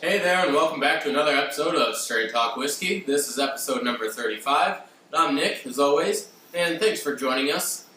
Hey there, and welcome back to another episode of Straight Talk Whiskey. This is episode number 35. I'm Nick, as always, and thanks for joining us.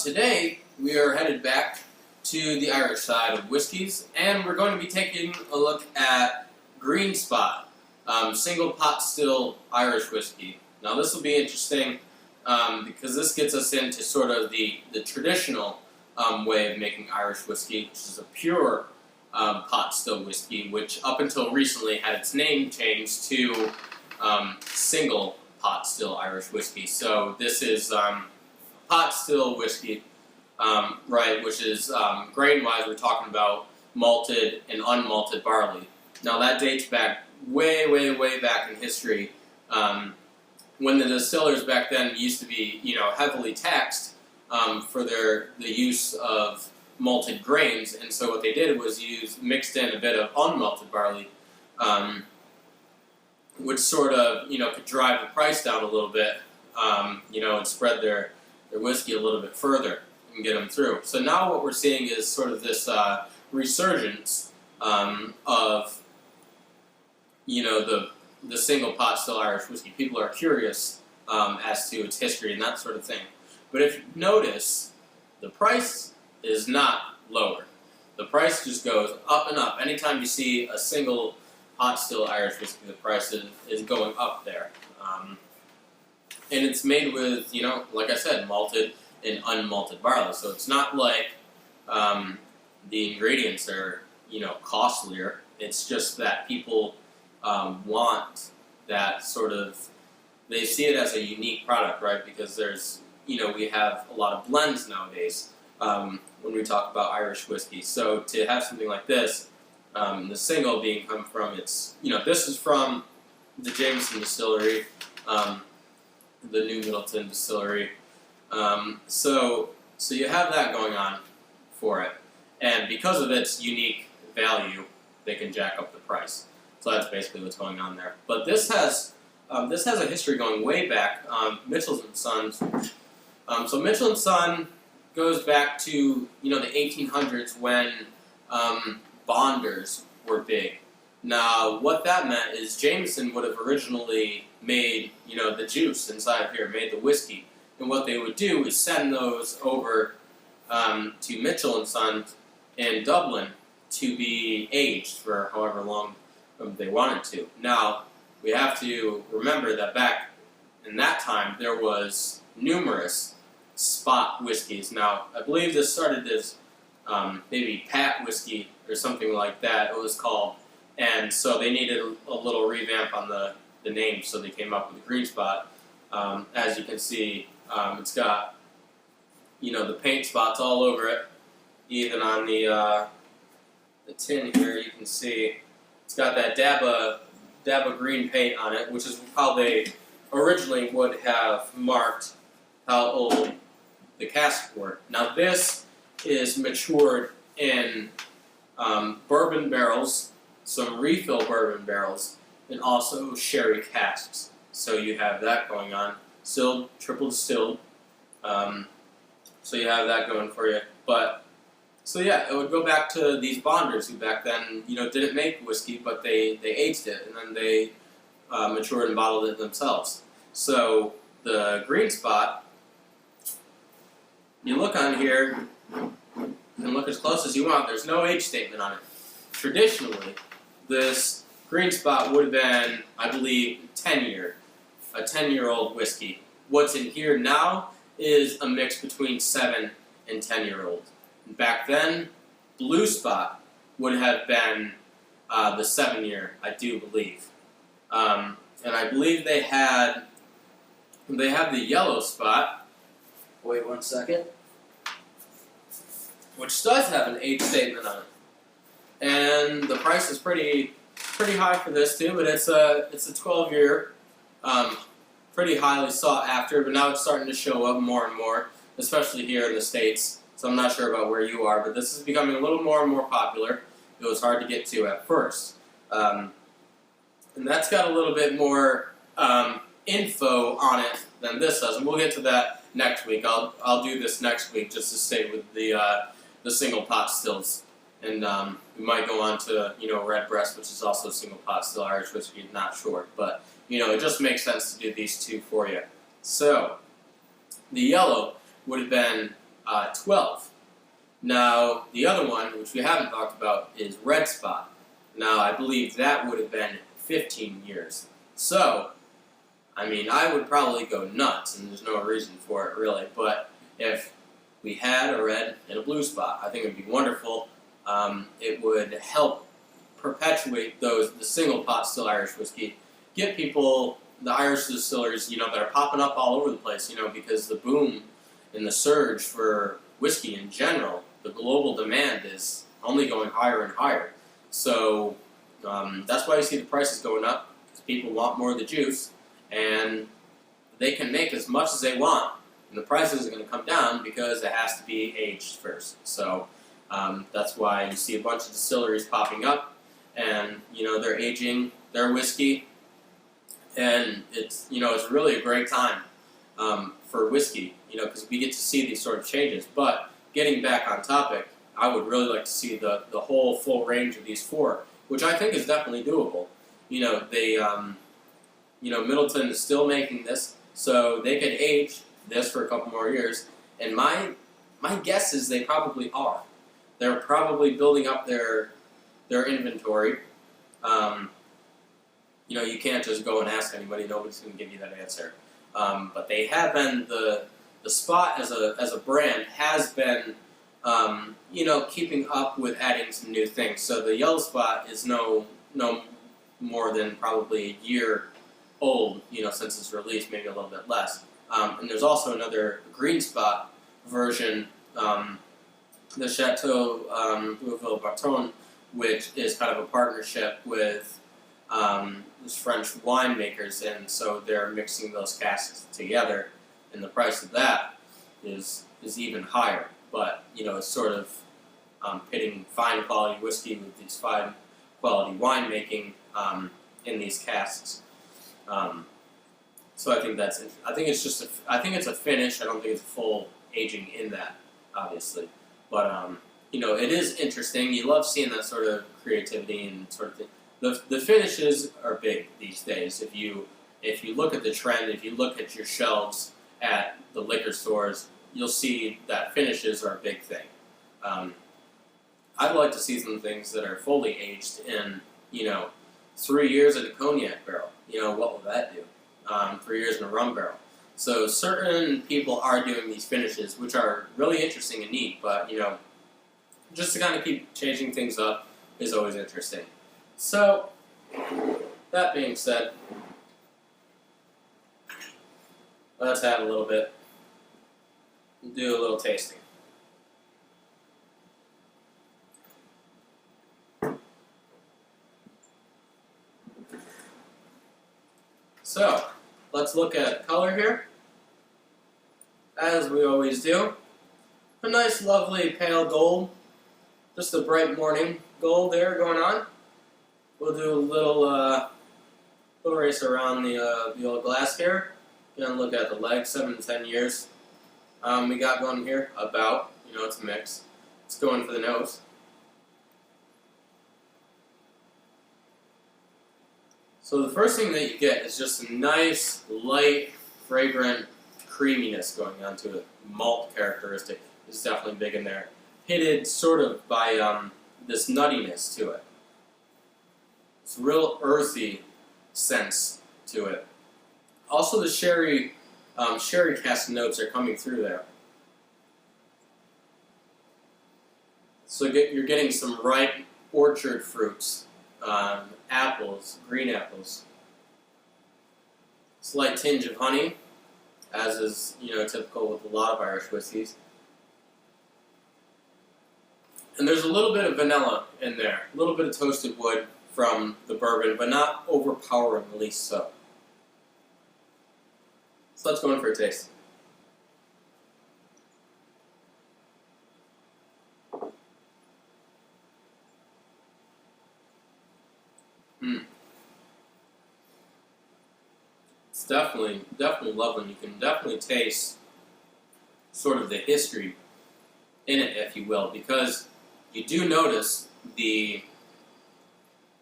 Today, we are headed back to the Irish side of whiskeys, and we're going to be taking a look at Green Spot, single pot still Irish whiskey. Now, this will be interesting because this gets us into sort of the traditional way of making Irish whiskey, which is a pure pot still whiskey, which up until recently had its name changed to single pot still Irish whiskey. So this is pot still whiskey, right? Which is grain-wise, we're talking about malted and unmalted barley. Now that dates back way back in history, when the distillers back then used to be, heavily taxed for the use of malted grains, and so what they did was mixed in a bit of unmalted barley, which sort of, could drive the price down a little bit, and spread their whiskey a little bit further and get them through. So now what we're seeing is sort of this resurgence of, the single pot still Irish whiskey. People are curious as to its history and that sort of thing. But if you notice, the price is not lower. The price just goes up and up. Anytime you see a single pot still Irish whiskey, the price is going up there. And it's made with, like I said, malted and unmalted barley. So it's not like the ingredients are, costlier. It's just that people want that sort of, they see it as a unique product, right? Because there's, we have a lot of blends nowadays. When we talk about Irish whiskey. So to have something like this, the single being come from its, this is from the Jameson Distillery, the New Middleton Distillery. So you have that going on for it. And because of its unique value, they can jack up the price. So that's basically what's going on there. But this has a history going way back. Mitchell & Sons. So Mitchell & Son goes back to, the 1800s when bonders were big. Now, what that meant is Jameson would have originally made, the juice inside of here, made the whiskey. And what they would do is send those over to Mitchell & Son in Dublin to be aged for however long they wanted to. Now, we have to remember that back in that time, there was numerous spot whiskeys. Now, I believe this started as maybe Pat whiskey or something like that, it was called. And so they needed a little revamp on the name, so they came up with the Green Spot. As you can see, it's got, the paint spots all over it. Even on the tin here, you can see it's got that dab of green paint on it, which is how they originally would have marked how old the casks were. Now this is matured in bourbon barrels, some refill bourbon barrels, and also sherry casks. So you have that going on. Still triple distilled. So you have that going for you. But so yeah, it would go back to these bonders who back then, didn't make whiskey, but they aged it and then they matured and bottled it themselves. So the Green Spot, you look on here and look as close as you want. There's no age statement on it. Traditionally, this Green Spot would have been, I believe, a 10-year-old whiskey. What's in here now is a mix between 7 and 10-year-old. Back then, Blue Spot would have been the 7-year, I do believe. And I believe they have the Yellow Spot. Wait 1 second. Which does have an age statement on it, and the price is pretty high for this too. But it's a 12-year, pretty highly sought after. But now it's starting to show up more and more, especially here in the States. So I'm not sure about where you are, but this is becoming a little more and more popular. It was hard to get to at first, and that's got a little bit more info on it than this does, and we'll get to that next week. I'll do this next week just to stay with the single pot stills. and we might go on to Redbreast, which is also single pot still Irish whiskey. Not sure, but it just makes sense to do these two for you. So the yellow would have been 12. Now the other one, which we haven't talked about, is Red Spot. Now I believe that would have been 15 years. So I would probably go nuts, and there's no reason for it really. But if we had a red and a blue spot, I think it would be wonderful. It would help perpetuate the single pot still Irish whiskey, get people, the Irish distillers, that are popping up all over the place, because the boom and the surge for whiskey in general, the global demand is only going higher and higher. So that's why you see the prices going up, because people want more of the juice, and they can make as much as they want, and the price isn't going to come down because it has to be aged first. So that's why you see a bunch of distilleries popping up, and they're aging their whiskey, and it's really a great time for whiskey, because we get to see these sort of changes. But getting back on topic, I would really like to see the whole full range of these four, which I think is definitely doable. Middleton is still making this, so they could age this for a couple more years, and my guess is they probably are. They're probably building up their inventory. You can't just go and ask anybody; nobody's going to give you that answer. But they have been the Spot as a brand has been keeping up with adding some new things. So the Yellow Spot is no more than probably a year old, since its release, maybe a little bit less. And there's also another Green Spot version, the Chateau Louisville Barton, which is kind of a partnership with these French winemakers, and so they're mixing those casks together, and the price of that is even higher. But it's sort of pitting fine quality whiskey with these fine quality winemaking in these casks. So I think I think it's a finish. I don't think it's a full aging in that, obviously. But it is interesting. You love seeing that sort of creativity and sort of thing. The finishes are big these days. If you look at the trend, if you look at your shelves at the liquor stores, you'll see that finishes are a big thing. I'd like to see some things that are fully aged in 3 years in a cognac barrel. What will that do? 3 years in a rum barrel. So certain people are doing these finishes, which are really interesting and neat, but just to kind of keep changing things up is always interesting. So, that being said, let's have a little bit, do a little tasting. So, let's look at color here, as we always do. A nice, lovely pale gold, just a bright morning gold there going on. We'll do a little race around the old glass here. Gonna look at the legs, 7 to 10 years. We got one here, about, it's a mix. Let's go in for the nose. So the first thing that you get is just a nice, light, fragrant creaminess going on to it. Malt characteristic is definitely big in there. Hitted sort of by this nuttiness to it. It's a real earthy sense to it. Also the sherry cask notes are coming through there. So you're getting some ripe orchard fruits, apples, green apples. Slight tinge of honey, as is typical with a lot of Irish whiskeys. And there's a little bit of vanilla in there, a little bit of toasted wood from the bourbon, but not overpoweringly so. So let's go in for a taste. It's definitely lovely. You can definitely taste sort of the history in it, if you will, because you do notice the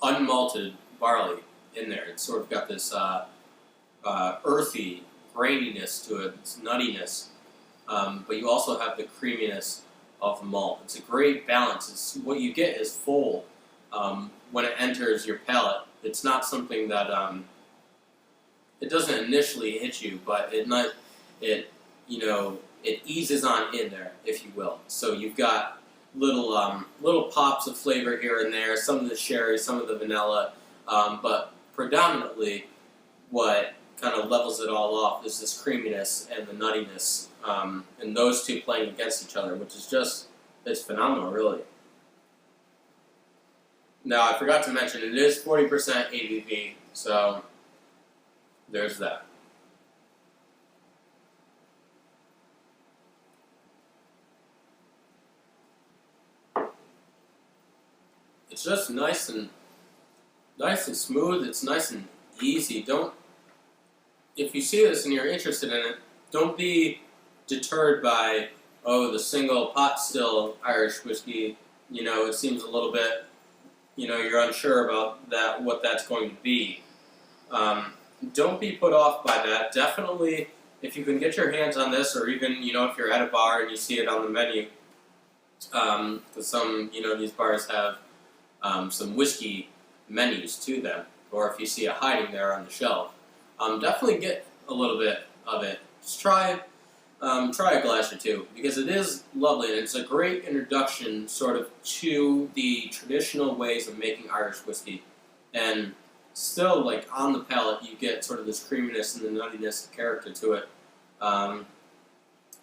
unmalted barley in there. It's sort of got this earthy graininess to it, this nuttiness, but you also have the creaminess of the malt. It's a great balance. What you get is full when it enters your palate. It's not something that it doesn't initially hit you, but it eases on in there, if you will. So you've got little pops of flavor here and there, some of the sherry, some of the vanilla, but predominantly what kind of levels it all off is this creaminess and the nuttiness, and those two playing against each other, which is it's phenomenal, really. Now, I forgot to mention, it is 40% ABV, so there's that. It's just nice and smooth. It's nice and easy. If you see this and you're interested in it, don't be deterred by, oh, the single pot still Irish whiskey. It seems a little bit, you're unsure about what that's going to be. Don't be put off by that. Definitely, if you can get your hands on this, or even, if you're at a bar and you see it on the menu, because some, these bars have some whiskey menus to them, or if you see it hiding there on the shelf, definitely get a little bit of it. Just try a glass or two, because it is lovely, and it's a great introduction sort of to the traditional ways of making Irish whiskey. And still, like, on the palate, you get sort of this creaminess and the nuttiness character to it.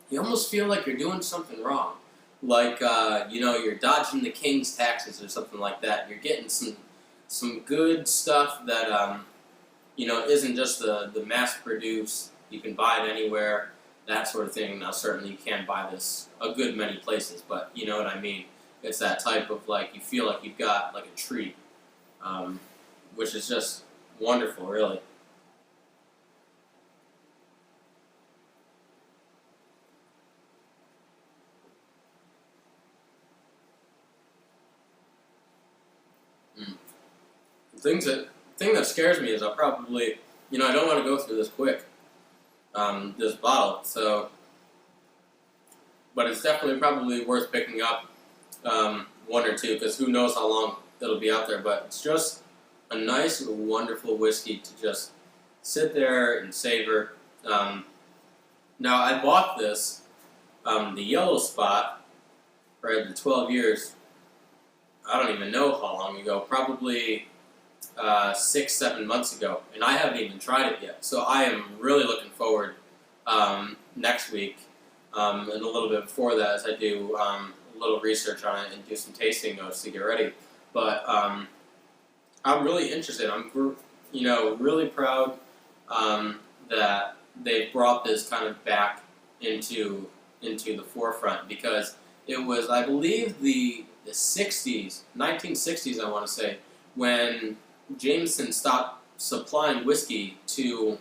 You almost feel like you're doing something wrong. Like, you're dodging the king's taxes or something like that. You're getting some good stuff that, isn't just the mass-produced, you can buy it anywhere, that sort of thing. Now, certainly you can buy this a good many places, but you know what I mean. It's that type of, like, you feel like you've got, like, a treat, which is just wonderful, really. The thing that scares me is I'll probably, I don't want to go through this quick, this bottle, so, but it's definitely probably worth picking up one or two, because who knows how long it'll be out there, but it's just a nice, wonderful whiskey to just sit there and savor. Now, I bought this, the Yellow Spot, right, the 12 years, I don't even know how long ago, probably 6-7 months ago, and I haven't even tried it yet. So I am really looking forward next week and a little bit before that, as I do a little research on it and do some tasting notes to get ready. But I'm really interested. I'm really proud that they brought this kind of back into the forefront, because it was, I believe, the 60s, 1960s, I want to say, when Jameson stopped supplying whiskey to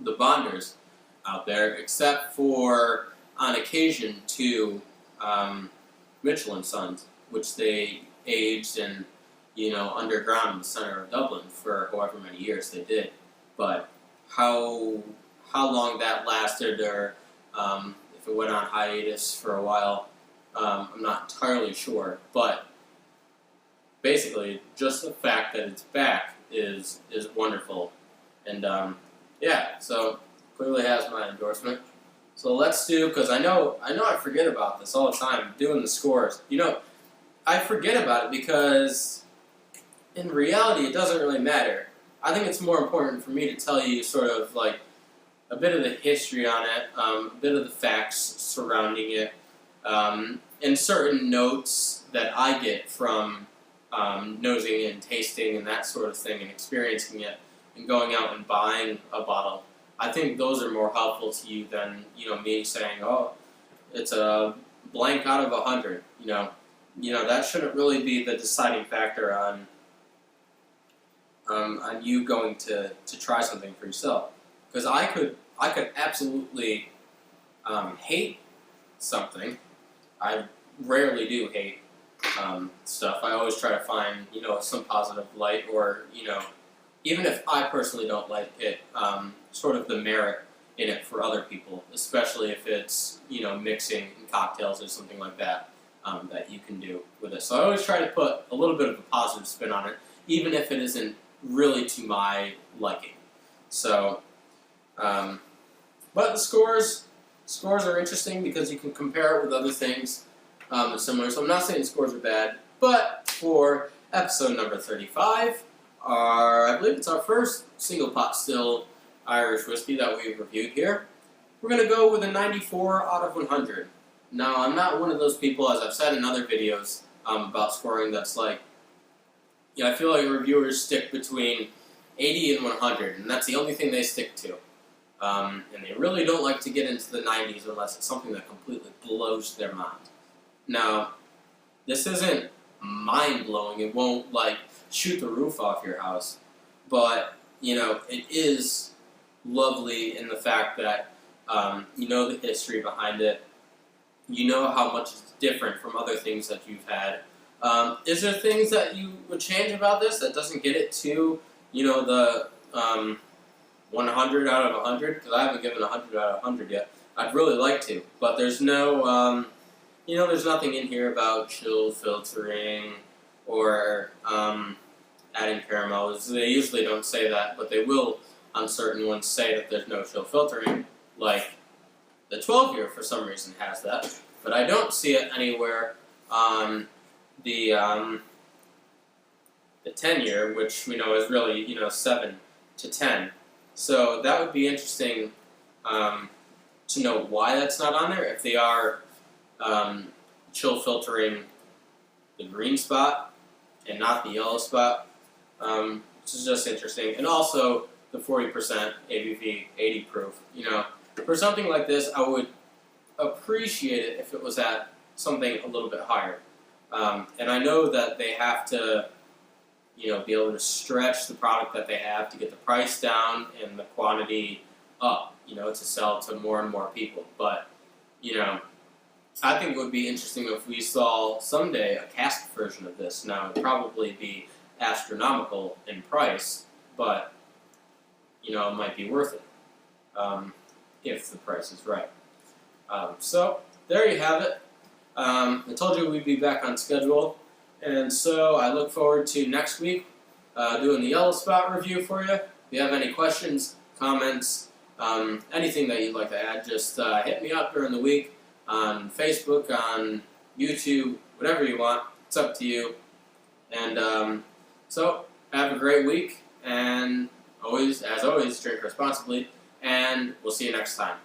the bonders out there, except for, on occasion, to Mitchell & Sons, which they aged in, underground in the center of Dublin for however many years they did. But how long that lasted, or if it went on hiatus for a while, I'm not entirely sure. But basically, just the fact that it's back is wonderful, and so clearly has my endorsement. So let's do, because I know I forget about this all the time, doing the scores. I forget about it because in reality it doesn't really matter. I think it's more important for me to tell you sort of like a bit of the history on it, a bit of the facts surrounding it, and certain notes that I get from nosing and tasting and that sort of thing, and experiencing it, and going out and buying a bottle. I think those are more helpful to you than me saying, oh, it's a blank out of 100. That shouldn't really be the deciding factor on you going to try something for yourself. Because I could absolutely hate something. I rarely do hate, stuff. I always try to find, some positive light, or, even if I personally don't like it, sort of the merit in it for other people, especially if it's, mixing in cocktails or something like that, that you can do with it. So I always try to put a little bit of a positive spin on it, even if it isn't really to my liking. So, but the scores are interesting because you can compare it with other things that's similar. So I'm not saying scores are bad, but for episode number 35, I believe it's our first single pot still Irish whiskey that we've reviewed here, we're going to go with a 94 out of 100. Now, I'm not one of those people, as I've said in other videos about scoring, that's like, I feel like reviewers stick between 80 and 100, and that's the only thing they stick to. And they really don't like to get into the 90s unless it's something that completely blows their mind. Now, this isn't mind-blowing. It won't, shoot the roof off your house. But, it is lovely in the fact that you know the history behind it. You know how much it's different from other things that you've had. Is there things that you would change about this that doesn't get it to, the 100 out of 100? Because I haven't given 100 out of 100 yet. I'd really like to, but there's no, there's nothing in here about chill filtering or adding caramels. They usually don't say that, but they will on certain ones say that there's no chill filtering, like the 12-year for some reason has that, but I don't see it anywhere on the 10-year, which we know is really 7 to 10. So that would be interesting to know why that's not on there. If they are chill filtering the green spot and not the yellow spot, which is just interesting. And also the 40% ABV, 80 proof. For something like this, I would appreciate it if it was at something a little bit higher. And I know that they have to, be able to stretch the product that they have to get the price down and the quantity up, to sell to more and more people. But, I think it would be interesting if we saw someday a cask version of this. Now, it would probably be astronomical in price, but, it might be worth it if the price is right. So, there you have it. I told you we'd be back on schedule, and so I look forward to next week doing the Yellow Spot review for you. If you have any questions, comments, anything that you'd like to add, just hit me up during the week on Facebook, on YouTube, whatever you want. It's up to you. And so, have a great week, and as always, drink responsibly, and we'll see you next time.